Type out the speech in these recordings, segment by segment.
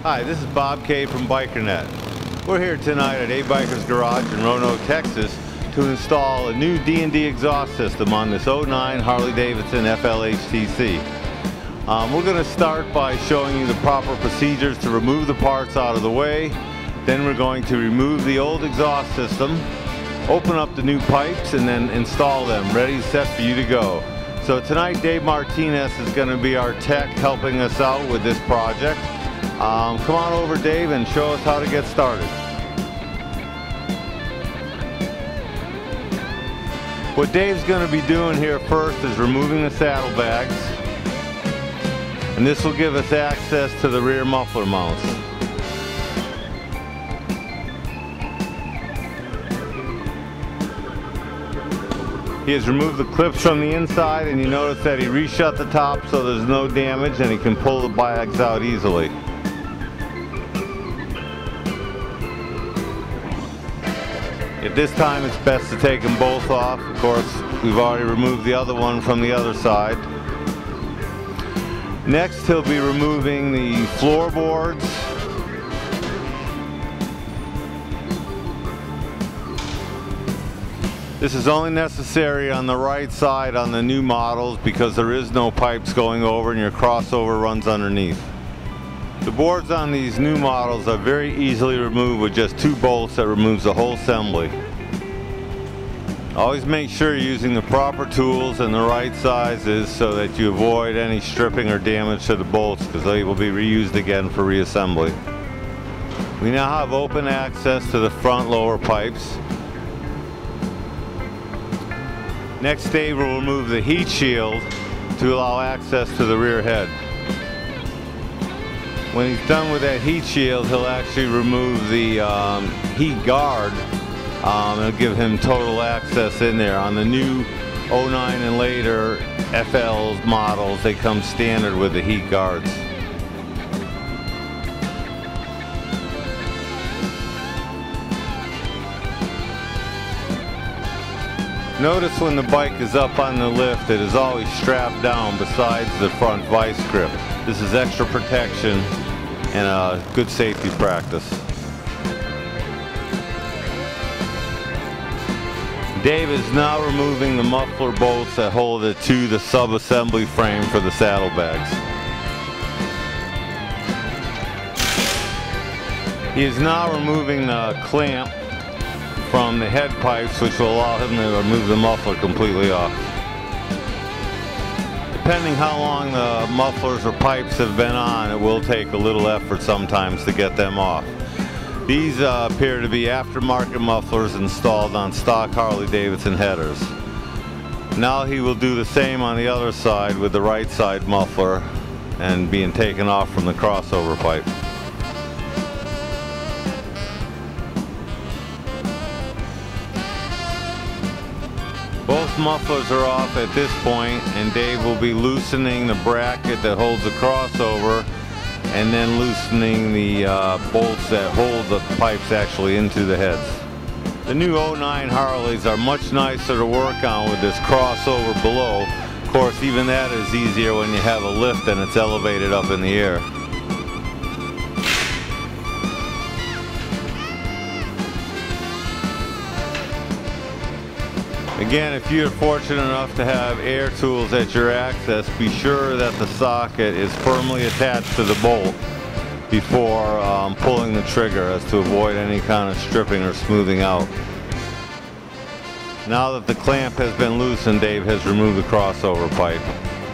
Hi, this is BossCat from BikerNet. We're here tonight at A-Biker's Garage in Roanoke, Texas to install a new D&D exhaust system on this 09 Harley-Davidson FLHTC. We're going to start by showing you the proper procedures to remove the parts out of the way. Then we're going to remove the old exhaust system, open up the new pipes, and then install them ready, set for you to go. So tonight Dave Martinez is going to be our tech helping us out with this project. Come on over, Dave, and show us how to get started. What Dave's going to be doing here first is removing the saddlebags, and this will give us access to the rear muffler mounts. He has removed the clips from the inside, and you notice that he reshut the top so there's no damage and he can pull the bags out easily. At this time it's best to take them both off. Of course, we've already removed the other one from the other side. Next, he'll be removing the floorboards, this is only necessary on the right side on the new models because there is no pipes going over and your crossover runs underneath. The boards on these new models are very easily removed with just 2 bolts that removes the whole assembly. Always make sure you're using the proper tools and the right sizes so that you avoid any stripping or damage to the bolts, because they will be reused again for reassembly. We now have open access to the front lower pipes. Next, Dave will remove the heat shield to allow access to the rear head. When he's done with that heat shield, he'll actually remove the heat guard. It'll give him total access in there. On the new 09 and later FL models, they come standard with the heat guards. Notice when the bike is up on the lift, it is always strapped down besides the front vice grip. This is extra protection and a good safety practice. Dave is now removing the muffler bolts that hold it to the sub-assembly frame for the saddlebags. He is now removing the clamp from the head pipes, which will allow him to remove the muffler completely off. Depending how long the mufflers or pipes have been on, it will take a little effort sometimes to get them off. These appear to be aftermarket mufflers installed on stock Harley-Davidson headers. Now he will do the same on the other side with the right side muffler and being taken off from the crossover pipe. Both mufflers are off at this point, and Dave will be loosening the bracket that holds the crossover and then loosening the bolts that hold the pipes actually into the heads. The new 09 Harleys are much nicer to work on with this crossover below. Of course, even that is easier when you have a lift and it's elevated up in the air. Again, if you're fortunate enough to have air tools at your access, be sure that the socket is firmly attached to the bolt before pulling the trigger, as to avoid any kind of stripping or smoothing out. Now that the clamp has been loosened, Dave has removed the crossover pipe,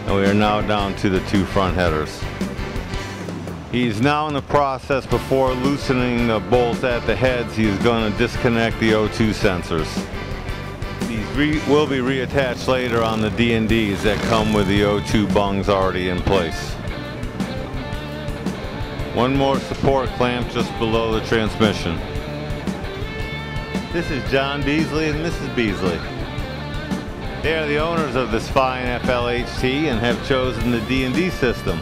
and we are now down to the 2 front headers. He's now in the process, before loosening the bolts at the heads, he is going to disconnect the O2 sensors. These will be reattached later on the D&Ds that come with the O2 bungs already in place. One more support clamp just below the transmission. This is John Beasley and Mrs. Beasley. They are the owners of this fine FLHT and have chosen the D&D system.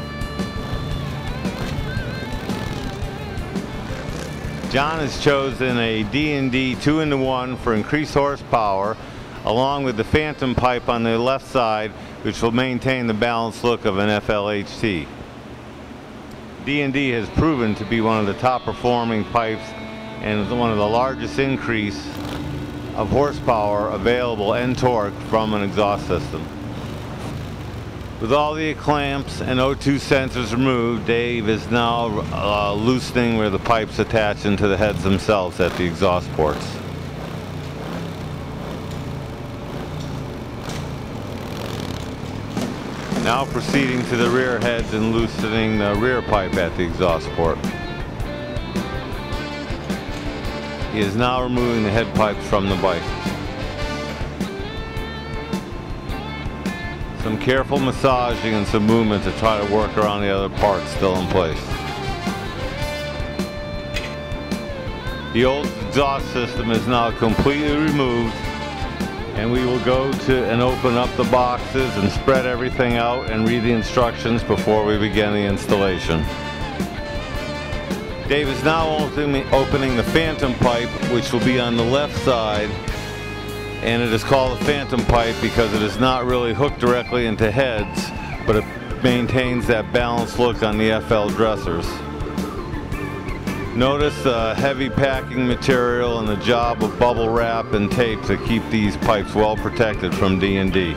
John has chosen a D&D 2-in-1 for increased horsepower, along with the phantom pipe on the left side, which will maintain the balanced look of an FLHT. D&D has proven to be one of the top performing pipes and one of the largest increase of horsepower available and torque from an exhaust system. With all the clamps and O2 sensors removed, Dave is now loosening where the pipes attach into the heads themselves at the exhaust ports. Now proceeding to the rear heads and loosening the rear pipe at the exhaust port. He is now removing the head pipes from the bike. Some careful massaging and some movement to try to work around the other parts still in place. The old exhaust system is now completely removed, and we will go to and open up the boxes and spread everything out and read the instructions before we begin the installation. Dave is now opening the phantom pipe, which will be on the left side, and it is called a phantom pipe because it is not really hooked directly into heads, but it maintains that balanced look on the FL dressers. Notice the heavy packing material and the job of bubble wrap and tape to keep these pipes well protected from D&D.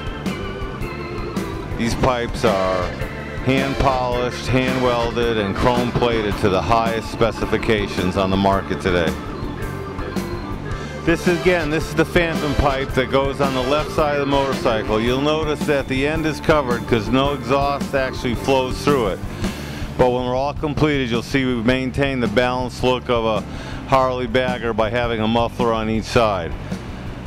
These pipes are hand polished, hand welded, and chrome plated to the highest specifications on the market today. This is the phantom pipe that goes on the left side of the motorcycle. You'll notice that the end is covered because no exhaust actually flows through it. But when we're all completed, you'll see we've maintained the balanced look of a Harley bagger by having a muffler on each side.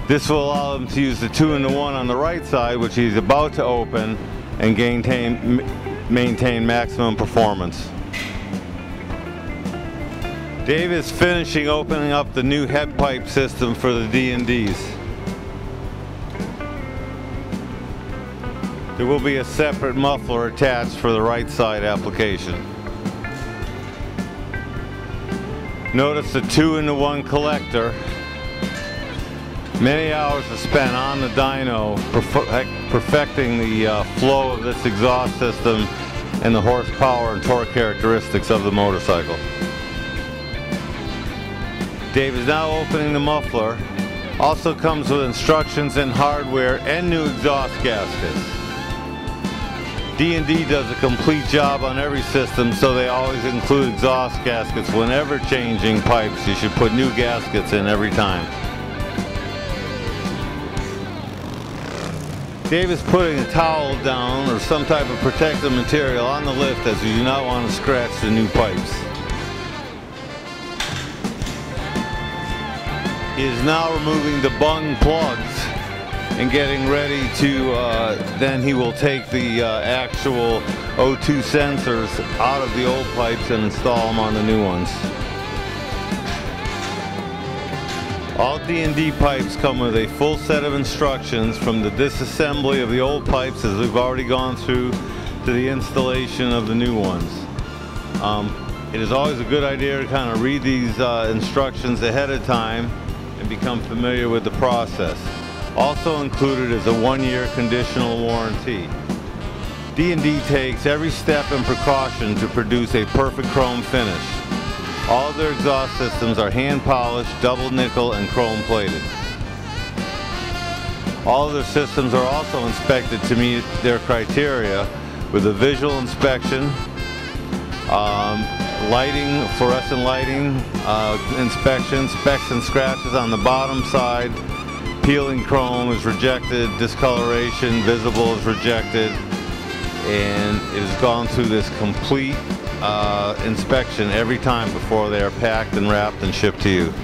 This will allow him to use the 2-in-1 on the right side, which he's about to open, and maintain maximum performance. Dave is finishing opening up the new head pipe system for the D&Ds. There will be a separate muffler attached for the right side application. Notice the 2-in-1 collector. Many hours are spent on the dyno perfecting the flow of this exhaust system and the horsepower and torque characteristics of the motorcycle. Dave is now opening the muffler. Also comes with instructions and hardware and new exhaust gaskets. D&D does a complete job on every system, so they always include exhaust gaskets. Whenever changing pipes, you should put new gaskets in every time. Dave is putting a towel down or some type of protective material on the lift as we do not want to scratch the new pipes. He is now removing the bung plugs and getting ready to, then he will take the actual O2 sensors out of the old pipes and install them on the new ones. All D&D pipes come with a full set of instructions, from the disassembly of the old pipes, as we've already gone through, to the installation of the new ones. It is always a good idea to kind of read these instructions ahead of time and become familiar with the process. Also included is a 1-year conditional warranty. D&D takes every step and precaution to produce a perfect chrome finish. All of their exhaust systems are hand polished, double nickel, and chrome plated. All of their systems are also inspected to meet their criteria with a visual inspection, lighting, fluorescent lighting inspection, specks and scratches on the bottom side. Peeling chrome is rejected, discoloration visible is rejected, and it has gone through this complete inspection every time before they are packed and wrapped and shipped to you.